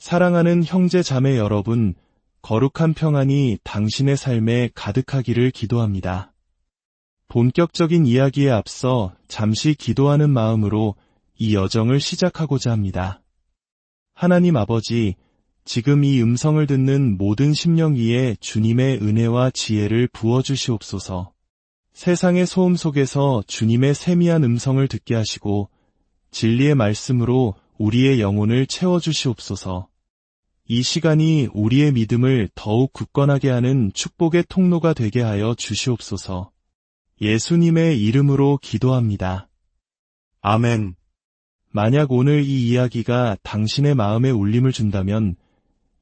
사랑하는 형제 자매 여러분, 거룩한 평안이 당신의 삶에 가득하기를 기도합니다. 본격적인 이야기에 앞서 잠시 기도하는 마음으로 이 여정을 시작하고자 합니다. 하나님 아버지, 지금 이 음성을 듣는 모든 심령 위에 주님의 은혜와 지혜를 부어주시옵소서. 세상의 소음 속에서 주님의 세미한 음성을 듣게 하시고 진리의 말씀으로 우리의 영혼을 채워주시옵소서. 이 시간이 우리의 믿음을 더욱 굳건하게 하는 축복의 통로가 되게 하여 주시옵소서. 예수님의 이름으로 기도합니다. 아멘. 만약 오늘 이 이야기가 당신의 마음에 울림을 준다면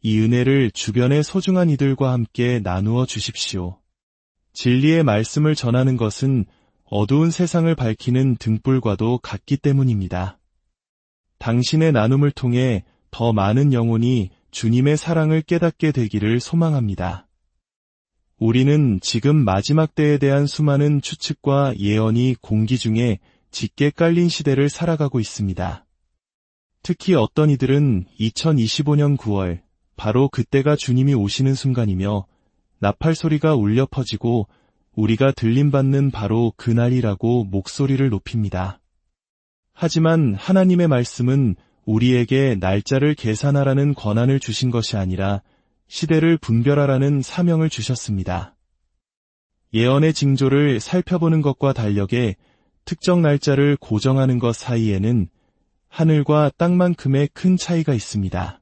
이 은혜를 주변의 소중한 이들과 함께 나누어 주십시오. 진리의 말씀을 전하는 것은 어두운 세상을 밝히는 등불과도 같기 때문입니다. 당신의 나눔을 통해 더 많은 영혼이 주님의 사랑을 깨닫게 되기를 소망합니다. 우리는 지금 마지막 때에 대한 수많은 추측과 예언이 공기 중에 짙게 깔린 시대를 살아가고 있습니다. 특히 어떤 이들은 2025년 9월, 바로 그때가 주님이 오시는 순간이며 나팔 소리가 울려 퍼지고 우리가 들림받는 바로 그날이라고 목소리를 높입니다. 하지만 하나님의 말씀은 우리에게 날짜를 계산하라는 권한을 주신 것이 아니라 시대를 분별하라는 사명을 주셨습니다. 예언의 징조를 살펴보는 것과 달력에 특정 날짜를 고정하는 것 사이에는 하늘과 땅만큼의 큰 차이가 있습니다.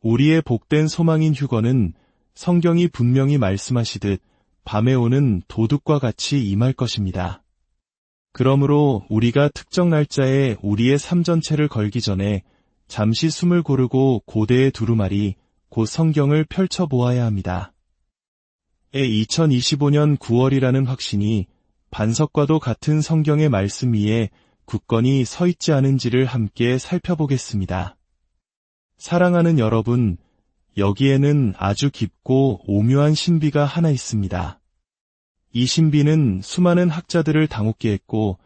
우리의 복된 소망인 휴거는 성경이 분명히 말씀하시듯 밤에 오는 도둑과 같이 임할 것입니다. 그러므로 우리가 특정 날짜에 우리의 삶 전체를 걸기 전에 잠시 숨을 고르고 고대의 두루마리, 곧 성경을 펼쳐보아야 합니다. 2025년 9월이라는 확신이 반석과도 같은 성경의 말씀 위에 굳건히 서 있지 않은지를 함께 살펴보겠습니다. 사랑하는 여러분, 여기에는 아주 깊고 오묘한 신비가 하나 있습니다. 이 신비는 수많은 학자들을 당혹게 했고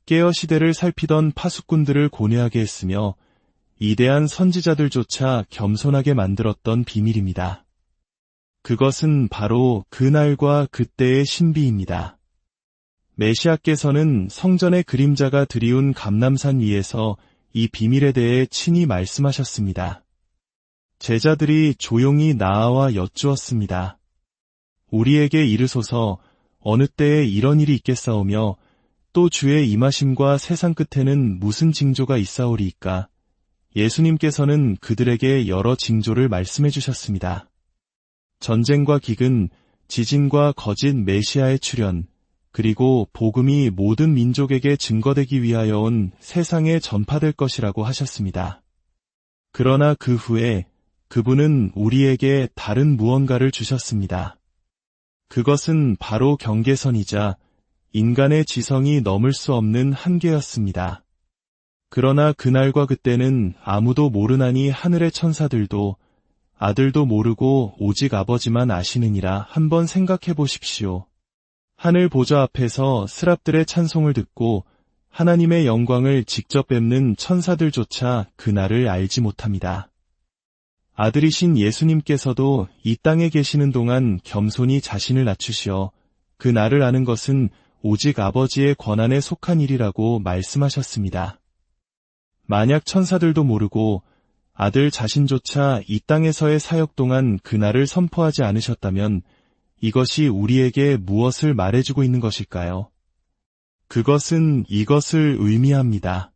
깨어 시대를 살피던 파수꾼들을 고뇌하게 했으며 이대한 선지자들조차 겸손하게 만들었던 비밀입니다. 그것은 바로 그날과 그때의 신비입니다. 메시아께서는 성전의 그림자가 드리운 감람산 위에서 이 비밀에 대해 친히 말씀하셨습니다. 제자들이 조용히 나아와 여쭈었습니다. 우리에게 이르소서 어느 때에 이런 일이 있겠사오며 또 주의 임하심과 세상 끝에는 무슨 징조가 있사오리이까. 예수님께서는 그들에게 여러 징조를 말씀해 주셨습니다. 전쟁과 기근, 지진과 거짓 메시아의 출현, 그리고 복음이 모든 민족에게 증거되기 위하여 온 세상에 전파될 것이라고 하셨습니다. 그러나 그 후에 그분은 우리에게 다른 무언가를 주셨습니다. 그것은 바로 경계선이자 인간의 지성이 넘을 수 없는 한계였습니다. 그러나 그날과 그때는 아무도 모르나니 하늘의 천사들도 아들도 모르고 오직 아버지만 아시느니라. 한번 생각해 보십시오. 하늘 보좌 앞에서 스랍들의 찬송을 듣고 하나님의 영광을 직접 뵙는 천사들조차 그날을 알지 못합니다. 아들이신 예수님께서도 이 땅에 계시는 동안 겸손히 자신을 낮추시어 그 날을 아는 것은 오직 아버지의 권한에 속한 일이라고 말씀하셨습니다. 만약 천사들도 모르고 아들 자신조차 이 땅에서의 사역 동안 그 날을 선포하지 않으셨다면 이것이 우리에게 무엇을 말해주고 있는 것일까요? 그것은 이것을 의미합니다.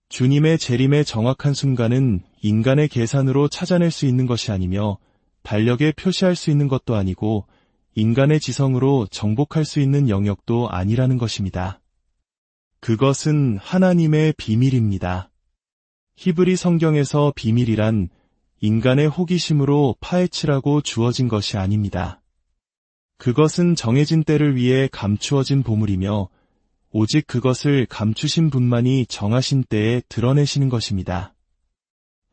주님의 재림의 정확한 순간은 인간의 계산으로 찾아낼 수 있는 것이 아니며 달력에 표시할 수 있는 것도 아니고 인간의 지성으로 정복할 수 있는 영역도 아니라는 것입니다. 그것은 하나님의 비밀입니다. 히브리 성경에서 비밀이란 인간의 호기심으로 파헤치라고 주어진 것이 아닙니다. 그것은 정해진 때를 위해 감추어진 보물이며 오직 그것을 감추신 분만이 정하신 때에 드러내시는 것입니다.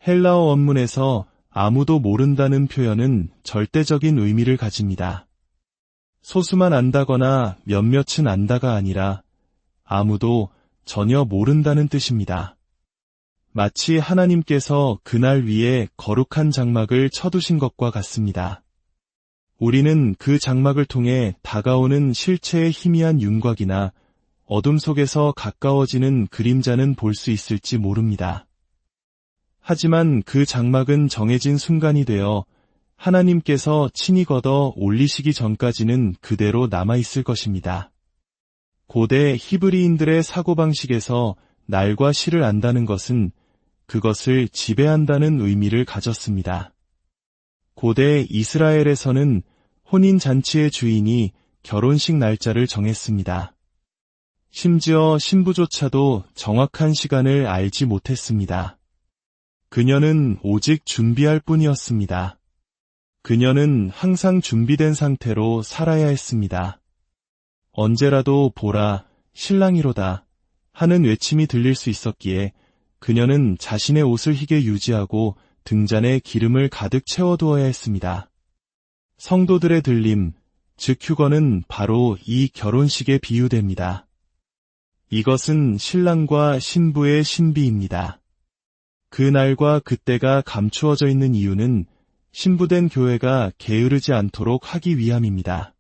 헬라어 원문에서 아무도 모른다는 표현은 절대적인 의미를 가집니다. 소수만 안다거나 몇몇은 안다가 아니라 아무도 전혀 모른다는 뜻입니다. 마치 하나님께서 그날 위에 거룩한 장막을 쳐두신 것과 같습니다. 우리는 그 장막을 통해 다가오는 실체의 희미한 윤곽이나 어둠 속에서 가까워지는 그림자는 볼 수 있을지 모릅니다. 하지만 그 장막은 정해진 순간이 되어 하나님께서 친히 걷어 올리시기 전까지는 그대로 남아있을 것입니다. 고대 히브리인들의 사고방식에서 날과 시를 안다는 것은 그것을 지배한다는 의미를 가졌습니다. 고대 이스라엘에서는 혼인잔치의 주인이 결혼식 날짜를 정했습니다. 심지어 신부조차도 정확한 시간을 알지 못했습니다. 그녀는 오직 준비할 뿐이었습니다. 그녀는 항상 준비된 상태로 살아야 했습니다. 언제라도 보라, 신랑이로다 하는 외침이 들릴 수 있었기에 그녀는 자신의 옷을 희게 유지하고 등잔에 기름을 가득 채워두어야 했습니다. 성도들의 들림, 즉 휴거는 바로 이 결혼식에 비유됩니다. 이것은 신랑과 신부의 신비입니다. 그 날과 그때가 감추어져 있는 이유는 신부된 교회가 게으르지 않도록 하기 위함입니다.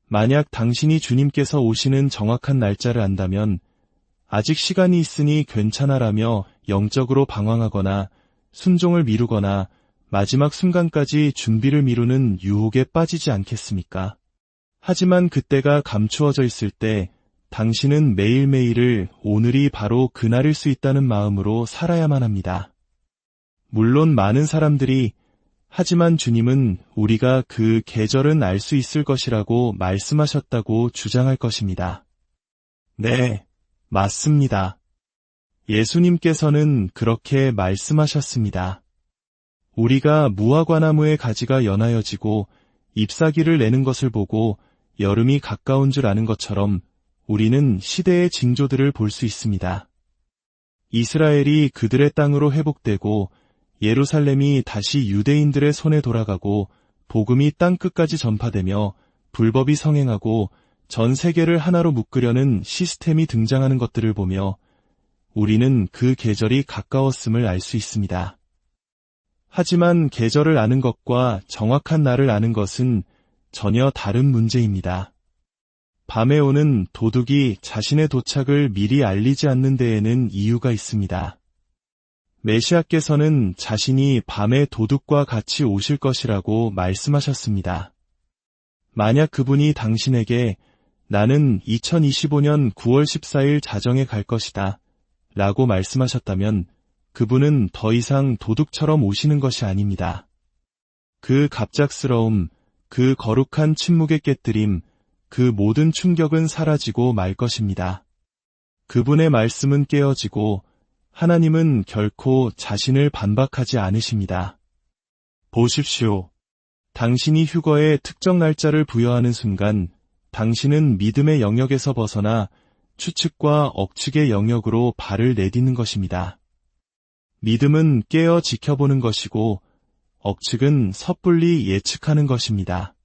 만약 당신이 주님께서 오시는 정확한 날짜를 안다면 아직 시간이 있으니 괜찮아라며 영적으로 방황하거나 순종을 미루거나 마지막 순간까지 준비를 미루는 유혹에 빠지지 않겠습니까? 하지만 그때가 감추어져 있을 때 당신은 매일매일을 오늘이 바로 그날일 수 있다는 마음으로 살아야만 합니다. 물론 많은 사람들이 하지만 주님은 우리가 그 계절은 알 수 있을 것이라고 말씀하셨다고 주장할 것입니다. 네, 맞습니다. 예수님께서는 그렇게 말씀하셨습니다. 우리가 무화과나무의 가지가 연하여지고 잎사귀를 내는 것을 보고 여름이 가까운 줄 아는 것처럼 우리는 시대의 징조들을 볼 수 있습니다. 이스라엘이 그들의 땅으로 회복되고 예루살렘이 다시 유대인들의 손에 돌아가고 복음이 땅끝까지 전파되며 불법이 성행하고 전 세계를 하나로 묶으려는 시스템이 등장하는 것들을 보며 우리는 그 계절이 가까웠음을 알 수 있습니다. 하지만 계절을 아는 것과 정확한 날을 아는 것은 전혀 다른 문제입니다. 밤에 오는 도둑이 자신의 도착을 미리 알리지 않는 데에는 이유가 있습니다. 메시아께서는 자신이 밤의 도둑과 같이 오실 것이라고 말씀하셨습니다. 만약 그분이 당신에게 나는 2025년 9월 14일 자정에 갈 것이다 라고 말씀하셨다면 그분은 더 이상 도둑처럼 오시는 것이 아닙니다. 그 갑작스러움, 그 거룩한 침묵의 깨뜨림, 그 모든 충격은 사라지고 말 것입니다. 그분의 말씀은 깨어지고 하나님은 결코 자신을 반박하지 않으십니다. 보십시오. 당신이 휴거에 특정 날짜를 부여하는 순간 당신은 믿음의 영역에서 벗어나 추측과 억측의 영역으로 발을 내딛는 것입니다. 믿음은 깨어 지켜보는 것이고 억측은 섣불리 예측하는 것입니다.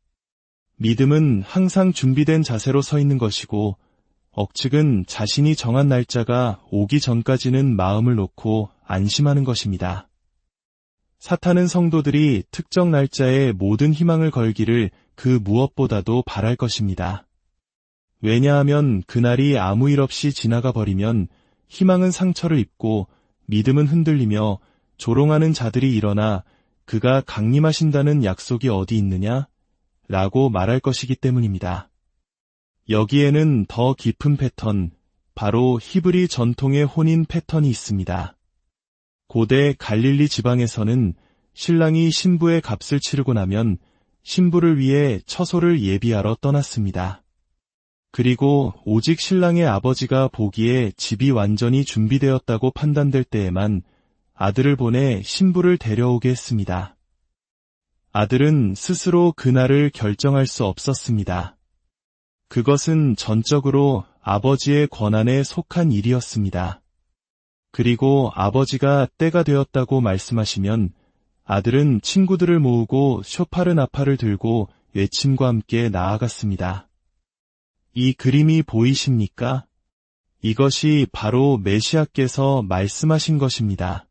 믿음은 항상 준비된 자세로 서 있는 것이고 억측은 자신이 정한 날짜가 오기 전까지는 마음을 놓고 안심하는 것입니다. 사탄은 성도들이 특정 날짜에 모든 희망을 걸기를 그 무엇보다도 바랄 것입니다. 왜냐하면 그날이 아무 일 없이 지나가 버리면 희망은 상처를 입고 믿음은 흔들리며 조롱하는 자들이 일어나 그가 강림하신다는 약속이 어디 있느냐? 라고 말할 것이기 때문입니다. 여기에는 더 깊은 패턴, 바로 히브리 전통의 혼인 패턴이 있습니다. 고대 갈릴리 지방에서는 신랑이 신부의 값을 치르고 나면 신부를 위해 처소를 예비하러 떠났습니다. 그리고 오직 신랑의 아버지가 보기에 집이 완전히 준비되었다고 판단될 때에만 아들을 보내 신부를 데려오게 했습니다. 아들은 스스로 그날을 결정할 수 없었습니다. 그것은 전적으로 아버지의 권한에 속한 일이었습니다. 그리고 아버지가 때가 되었다고 말씀하시면 아들은 친구들을 모으고 쇼파르 나팔을 들고 외침과 함께 나아갔습니다. 이 그림이 보이십니까? 이것이 바로 메시아께서 말씀하신 것입니다.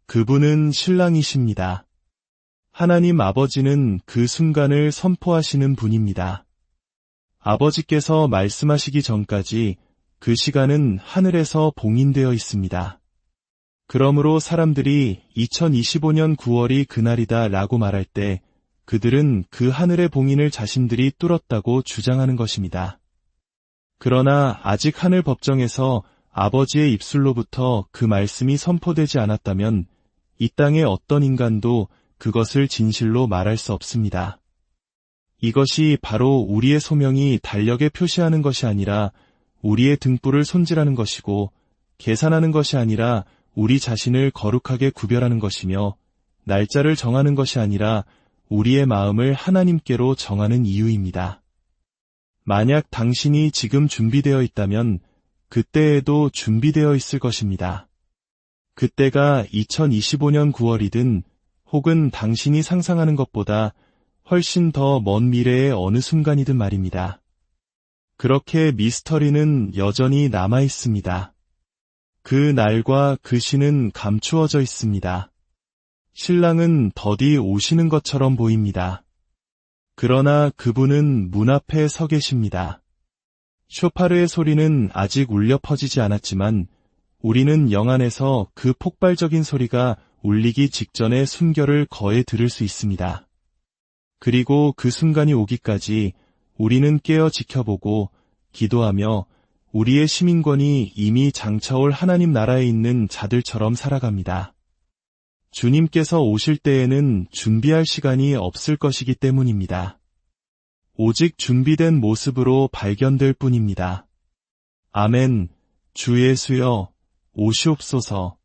그분은 신랑이십니다. 하나님 아버지는 그 순간을 선포하시는 분입니다. 아버지께서 말씀하시기 전까지 그 시간은 하늘에서 봉인되어 있습니다. 그러므로 사람들이 2025년 9월이 그날이다 라고 말할 때 그들은 그 하늘의 봉인을 자신들이 뚫었다고 주장하는 것입니다. 그러나 아직 하늘 법정에서 아버지의 입술로부터 그 말씀이 선포되지 않았다면 이 땅의 어떤 인간도 그것을 진실로 말할 수 없습니다. 이것이 바로 우리의 소명이 달력에 표시하는 것이 아니라 우리의 등불을 손질하는 것이고 계산하는 것이 아니라 우리 자신을 거룩하게 구별하는 것이며 날짜를 정하는 것이 아니라 우리의 마음을 하나님께로 정하는 이유입니다. 만약 당신이 지금 준비되어 있다면 그때에도 준비되어 있을 것입니다. 그때가 2025년 9월이든 혹은 당신이 상상하는 것보다 훨씬 더 먼 미래의 어느 순간이든 말입니다. 그렇게 미스터리는 여전히 남아 있습니다. 그 날과 그 시는 감추어져 있습니다. 신랑은 더디 오시는 것처럼 보입니다. 그러나 그분은 문 앞에 서 계십니다. 쇼파르의 소리는 아직 울려 퍼지지 않았지만 우리는 영안에서 그 폭발적인 소리가 울리기 직전에 순결을 거해 들을 수 있습니다. 그리고 그 순간이 오기까지 우리는 깨어 지켜보고 기도하며 우리의 시민권이 이미 장차올 하나님 나라에 있는 자들처럼 살아갑니다. 주님께서 오실 때에는 준비할 시간이 없을 것이기 때문입니다. 오직 준비된 모습으로 발견될 뿐입니다. 아멘. 주 예수여, 오시옵소서.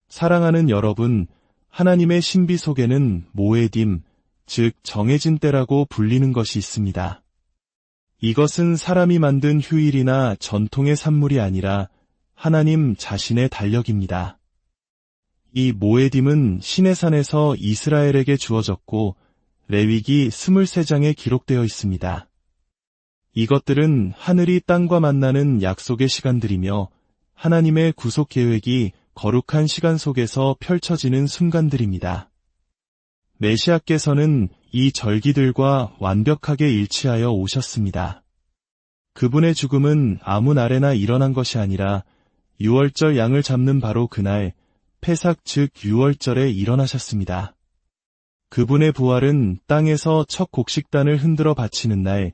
사랑하는 여러분, 하나님의 신비 속에는 모에딤, 즉 정해진 때라고 불리는 것이 있습니다. 이것은 사람이 만든 휴일이나 전통의 산물이 아니라 하나님 자신의 달력입니다. 이 모에딤은 시내산에서 이스라엘에게 주어졌고 레위기 23장에 기록되어 있습니다. 이것들은 하늘이 땅과 만나는 약속의 시간들이며 하나님의 구속 계획이 거룩한 시간 속에서 펼쳐지는 순간들입니다. 메시아께서는 이 절기들과 완벽하게 일치하여 오셨습니다. 그분의 죽음은 아무 날에나 일어난 것이 아니라 유월절 양을 잡는 바로 그날 페삭 즉 유월절에 일어나셨습니다. 그분의 부활은 땅에서 첫 곡식단을 흔들어 바치는 날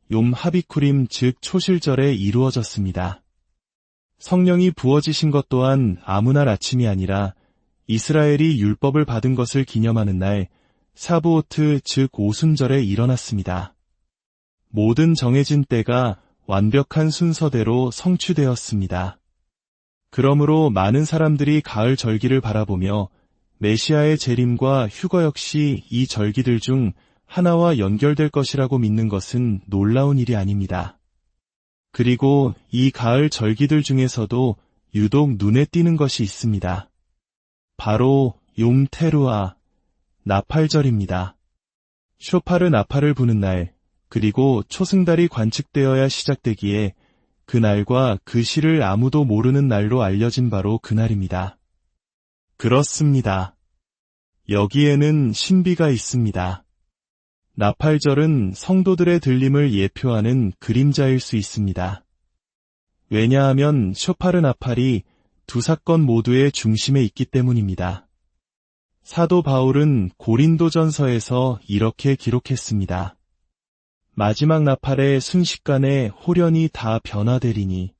욤 하비쿠림 즉 초실절에 이루어졌습니다. 성령이 부어지신 것 또한 아무 날 아침이 아니라 이스라엘이 율법을 받은 것을 기념하는 날 사부오트 즉 오순절에 일어났습니다. 모든 정해진 때가 완벽한 순서대로 성취되었습니다. 그러므로 많은 사람들이 가을 절기를 바라보며 메시아의 재림과 휴거 역시 이 절기들 중 하나와 연결될 것이라고 믿는 것은 놀라운 일이 아닙니다. 그리고 이 가을 절기들 중에서도 유독 눈에 띄는 것이 있습니다. 바로 욤 테루아, 나팔절입니다. 쇼파르 나팔을 부는 날, 그리고 초승달이 관측되어야 시작되기에 그 날과 그 시를 아무도 모르는 날로 알려진 바로 그날입니다. 그렇습니다. 여기에는 신비가 있습니다. 나팔절은 성도들의 들림을 예표하는 그림자일 수 있습니다. 왜냐하면 쇼파르 나팔이 두 사건 모두의 중심에 있기 때문입니다. 사도 바울은 고린도전서에서 이렇게 기록했습니다. 마지막 나팔의 순식간에 홀연이 다 변화되리니.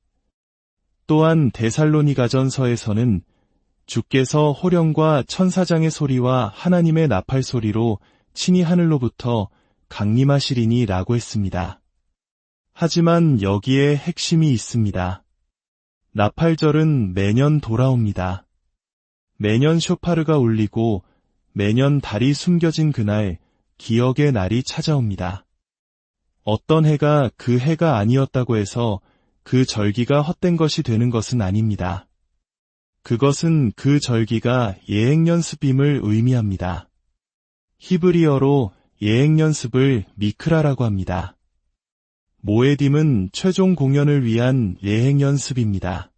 또한 데살로니가전서에서는 주께서 호령과 천사장의 소리와 하나님의 나팔 소리로 친히 하늘로부터 강림하시리니 라고 했습니다. 하지만 여기에 핵심이 있습니다. 나팔절은 매년 돌아옵니다. 매년 쇼파르가 울리고 매년 달이 숨겨진 그날 기억의 날이 찾아옵니다. 어떤 해가 그 해가 아니었다고 해서 그 절기가 헛된 것이 되는 것은 아닙니다. 그것은 그 절기가 예행연습임을 의미합니다. 히브리어로 예행연습을 미크라라고 합니다. 모에딤은 최종 공연을 위한 예행 연습입니다.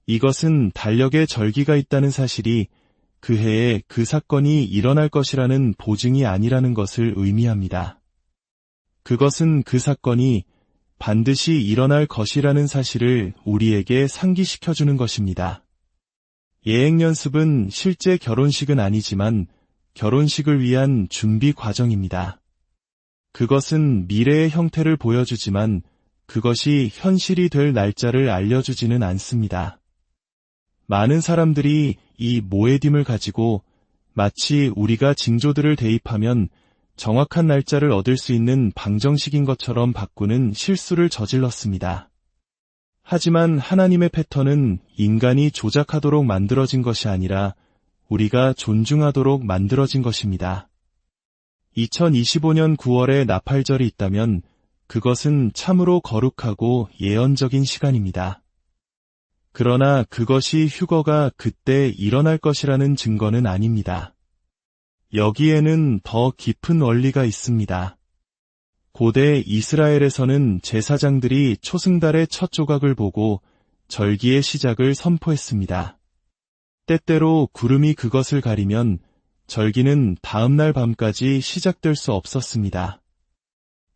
이것은 달력에 절기가 있다는 사실이 그 해에 그 사건이 일어날 것이라는 보증이 아니라는 것을 의미합니다. 그것은 그 사건이 반드시 일어날 것이라는 사실을 우리에게 상기시켜주는 것입니다. 예행 연습은 실제 결혼식은 아니지만 결혼식을 위한 준비 과정입니다. 그것은 미래의 형태를 보여주지만 그것이 현실이 될 날짜를 알려주지는 않습니다. 많은 사람들이 이 모에딤을 가지고 마치 우리가 징조들을 대입하면 정확한 날짜를 얻을 수 있는 방정식인 것처럼 바꾸는 실수를 저질렀습니다. 하지만 하나님의 패턴은 인간이 조작하도록 만들어진 것이 아니라 우리가 존중하도록 만들어진 것입니다. 2025년 9월에 나팔절이 있다면 그것은 참으로 거룩하고 예언적인 시간입니다. 그러나 그것이 휴거가 그때 일어날 것이라는 증거는 아닙니다. 여기에는 더 깊은 원리가 있습니다. 고대 이스라엘에서는 제사장들이 초승달의 첫 조각을 보고 절기의 시작을 선포했습니다. 때때로 구름이 그것을 가리면 절기는 다음날 밤까지 시작될 수 없었습니다.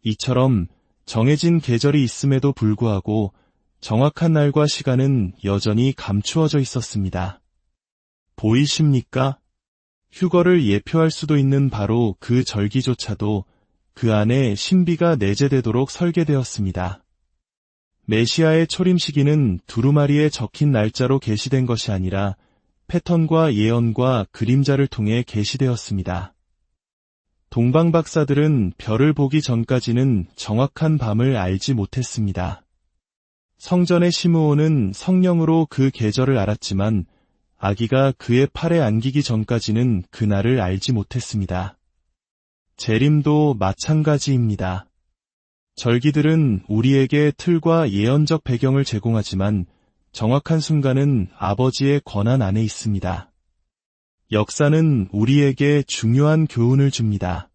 이처럼 정해진 계절이 있음에도 불구하고 정확한 날과 시간은 여전히 감추어져 있었습니다. 보이십니까? 휴거를 예표할 수도 있는 바로 그 절기조차도 그 안에 신비가 내재되도록 설계되었습니다. 메시아의 초림 시기는 두루마리에 적힌 날짜로 게시된 것이 아니라 패턴과 예언과 그림자를 통해 게시되었습니다. 동방 박사들은 별을 보기 전까지는 정확한 밤을 알지 못했습니다. 성전의 시므온은 성령으로 그 계절을 알았지만 아기가 그의 팔에 안기기 전까지는 그날을 알지 못했습니다. 재림도 마찬가지입니다. 절기들은 우리에게 틀과 예언적 배경을 제공하지만 정확한 순간은 아버지의 권한 안에 있습니다. 역사는 우리에게 중요한 교훈을 줍니다.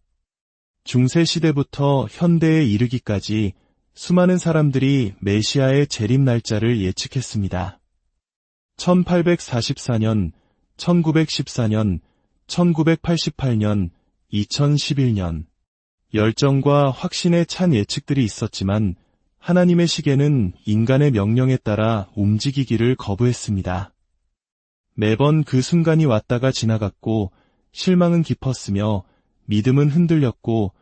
중세시대부터 현대에 이르기까지 수많은 사람들이 메시아의 재림 날짜를 예측했습니다. 1844년, 1914년, 1988년, 2011년. 열정과 확신에 찬 예측들이 있었지만 하나님의 시계는 인간의 명령에 따라 움직이기를 거부했습니다. 매번 그 순간이 왔다가 지나갔고 실망은 깊었으며 믿음은 흔들렸고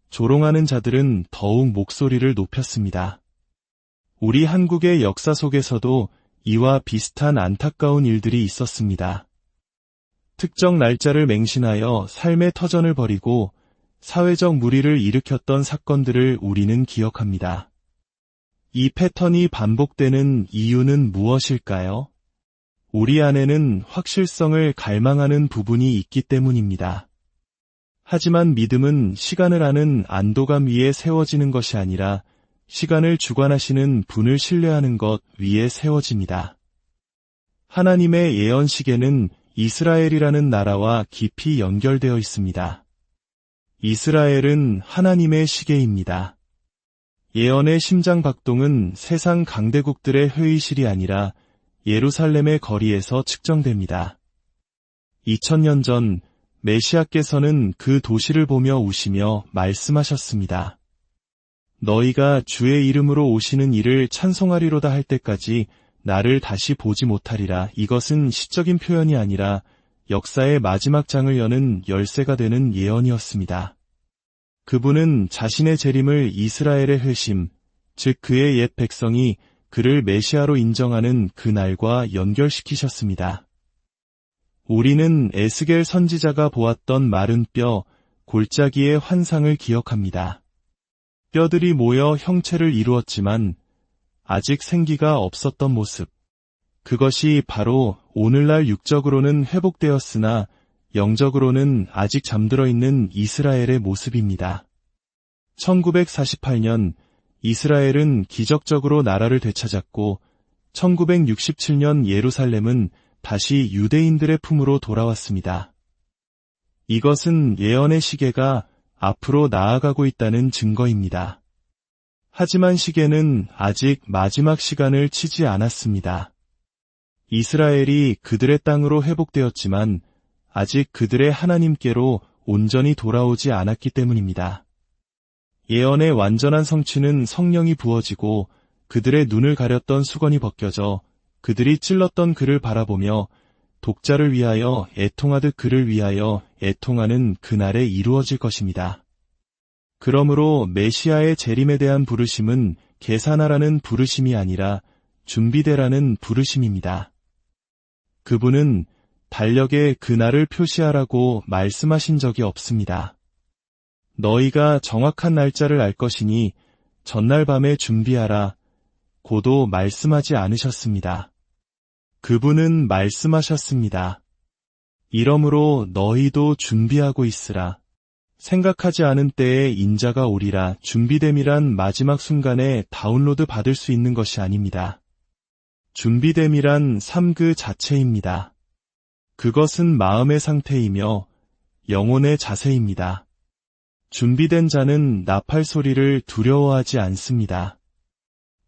조롱하는 자들은 더욱 목소리를 높였습니다. 우리 한국의 역사 속에서도 이와 비슷한 안타까운 일들이 있었습니다. 특정 날짜를 맹신하여 삶의 터전을 벌이고 사회적 물의를 일으켰던 사건들을 우리는 기억합니다. 이 패턴이 반복되는 이유는 무엇일까요? 우리 안에는 확실성을 갈망하는 부분이 있기 때문입니다. 하지만 믿음은 시간을 아는 안도감 위에 세워지는 것이 아니라 시간을 주관하시는 분을 신뢰하는 것 위에 세워집니다. 하나님의 예언 시계는 이스라엘이라는 나라와 깊이 연결되어 있습니다. 이스라엘은 하나님의 시계입니다. 예언의 심장박동은 세상 강대국들의 회의실이 아니라 예루살렘의 거리에서 측정됩니다. 2000년 전 메시아께서는 그 도시를 보며 우시며 말씀하셨습니다. 너희가 주의 이름으로 오시는 이를 찬송하리로다 할 때까지 나를 다시 보지 못하리라. 이것은 시적인 표현이 아니라 역사의 마지막 장을 여는 열쇠가 되는 예언이었습니다. 그분은 자신의 재림을 이스라엘의 회심, 즉 그의 옛 백성이 그를 메시아로 인정하는 그 날과 연결시키셨습니다. 우리는 에스겔 선지자가 보았던 마른 뼈, 골짜기의 환상을 기억합니다. 뼈들이 모여 형체를 이루었지만 아직 생기가 없었던 모습. 그것이 바로 오늘날 육적으로는 회복되었으나 영적으로는 아직 잠들어 있는 이스라엘의 모습입니다. 1948년 이스라엘은 기적적으로 나라를 되찾았고 1967년 예루살렘은 다시 유대인들의 품으로 돌아왔습니다. 이것은 예언의 시계가 앞으로 나아가고 있다는 증거입니다. 하지만 시계는 아직 마지막 시간을 치지 않았습니다. 이스라엘이 그들의 땅으로 회복되었지만 아직 그들의 하나님께로 온전히 돌아오지 않았기 때문입니다. 예언의 완전한 성취는 성령이 부어지고 그들의 눈을 가렸던 수건이 벗겨져 그들이 찔렀던 그를 바라보며 독자를 위하여 애통하듯 그를 위하여 애통하는 그날에 이루어질 것입니다. 그러므로 메시아의 재림에 대한 부르심은 계산하라는 부르심이 아니라 준비되라는 부르심입니다. 그분은 달력에 그날을 표시하라고 말씀하신 적이 없습니다. 너희가 정확한 날짜를 알 것이니 전날 밤에 준비하라 고도 말씀하지 않으셨습니다. 그분은 말씀하셨습니다. 이러므로 너희도 준비하고 있으라. 생각하지 않은 때에 인자가 오리라. 준비됨이란 마지막 순간에 다운로드 받을 수 있는 것이 아닙니다. 준비됨이란 삶 그 자체입니다. 그것은 마음의 상태이며 영혼의 자세입니다. 준비된 자는 나팔 소리를 두려워하지 않습니다.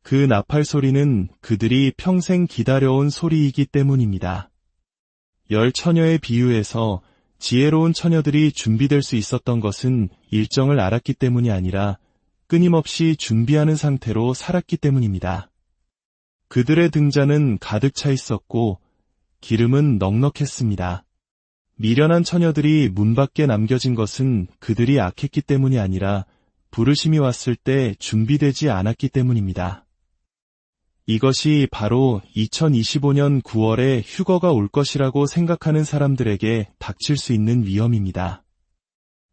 그 나팔 소리는 그들이 평생 기다려온 소리이기 때문입니다. 10처녀의 비유에서 지혜로운 처녀들이 준비될 수 있었던 것은 일정을 알았기 때문이 아니라 끊임없이 준비하는 상태로 살았기 때문입니다. 그들의 등잔은 가득 차 있었고 기름은 넉넉했습니다. 미련한 처녀들이 문 밖에 남겨진 것은 그들이 악했기 때문이 아니라 부르심이 왔을 때 준비되지 않았기 때문입니다. 이것이 바로 2025년 9월에 휴거가 올 것이라고 생각하는 사람들에게 닥칠 수 있는 위험입니다.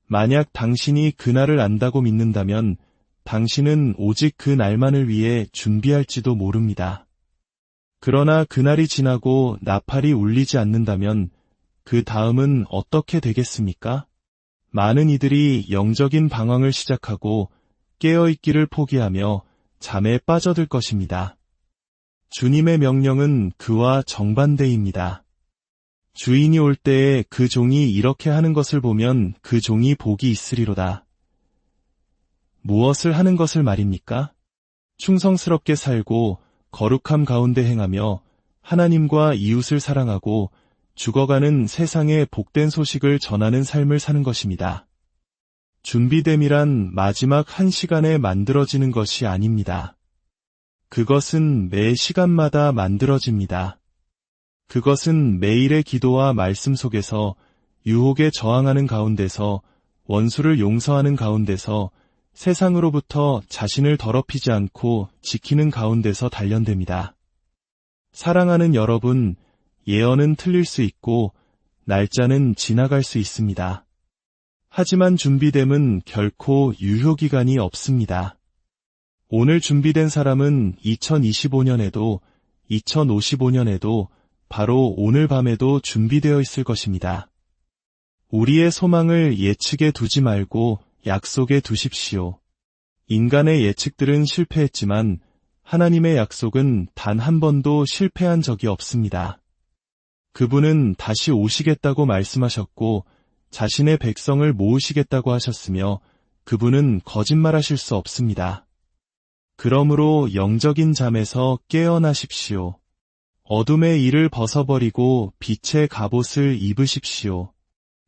만약 당신이 그날을 안다고 믿는다면 당신은 오직 그 날만을 위해 준비할지도 모릅니다. 그러나 그날이 지나고 나팔이 울리지 않는다면 그 다음은 어떻게 되겠습니까? 많은 이들이 영적인 방황을 시작하고 깨어있기를 포기하며 잠에 빠져들 것입니다. 주님의 명령은 그와 정반대입니다. 주인이 올 때에 그 종이 이렇게 하는 것을 보면 그 종이 복이 있으리로다. 무엇을 하는 것을 말입니까? 충성스럽게 살고 거룩함 가운데 행하며 하나님과 이웃을 사랑하고 죽어가는 세상의 복된 소식을 전하는 삶을 사는 것입니다. 준비됨이란 마지막 한 시간에 만들어지는 것이 아닙니다. 그것은 매 시간마다 만들어집니다. 그것은 매일의 기도와 말씀 속에서 유혹에 저항하는 가운데서 원수를 용서하는 가운데서 세상으로부터 자신을 더럽히지 않고 지키는 가운데서 단련됩니다. 사랑하는 여러분, 예언은 틀릴 수 있고 날짜는 지나갈 수 있습니다. 하지만 준비됨은 결코 유효기간이 없습니다. 오늘 준비된 사람은 2025년에도 2055년에도 바로 오늘 밤에도 준비되어 있을 것입니다. 우리의 소망을 예측에 두지 말고 약속에 두십시오. 인간의 예측들은 실패했지만 하나님의 약속은 단 한 번도 실패한 적이 없습니다. 그분은 다시 오시겠다고 말씀하셨고 자신의 백성을 모으시겠다고 하셨으며 그분은 거짓말하실 수 없습니다. 그러므로 영적인 잠에서 깨어나십시오. 어둠의 일을 벗어버리고 빛의 갑옷을 입으십시오.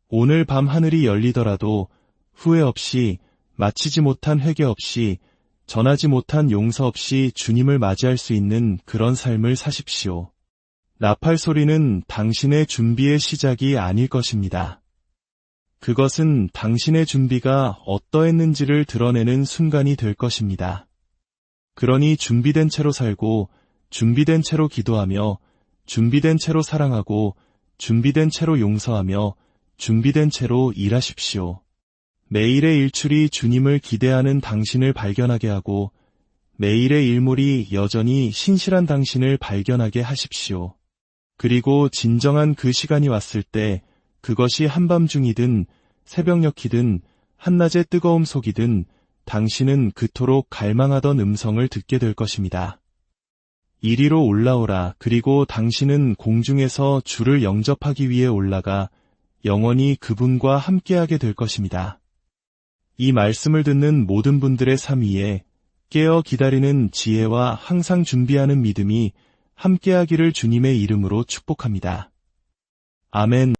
오늘 밤 하늘이 열리더라도 후회 없이, 마치지 못한 회개 없이, 전하지 못한 용서 없이 주님을 맞이할 수 있는 그런 삶을 사십시오. 나팔 소리는 당신의 준비의 시작이 아닐 것입니다. 그것은 당신의 준비가 어떠했는지를 드러내는 순간이 될 것입니다. 그러니 준비된 채로 살고, 준비된 채로 기도하며, 준비된 채로 사랑하고, 준비된 채로 용서하며, 준비된 채로 일하십시오. 매일의 일출이 주님을 기대하는 당신을 발견하게 하고, 매일의 일몰이 여전히 신실한 당신을 발견하게 하십시오. 그리고 진정한 그 시간이 왔을 때 그것이 한밤중이든 새벽녘이든 한낮의 뜨거움 속이든 당신은 그토록 갈망하던 음성을 듣게 될 것입니다. 이리로 올라오라. 그리고 당신은 공중에서 주를 영접하기 위해 올라가 영원히 그분과 함께하게 될 것입니다. 이 말씀을 듣는 모든 분들의 삶 위에 깨어 기다리는 지혜와 항상 준비하는 믿음이 함께하기를 주님의 이름으로 축복합니다. 아멘.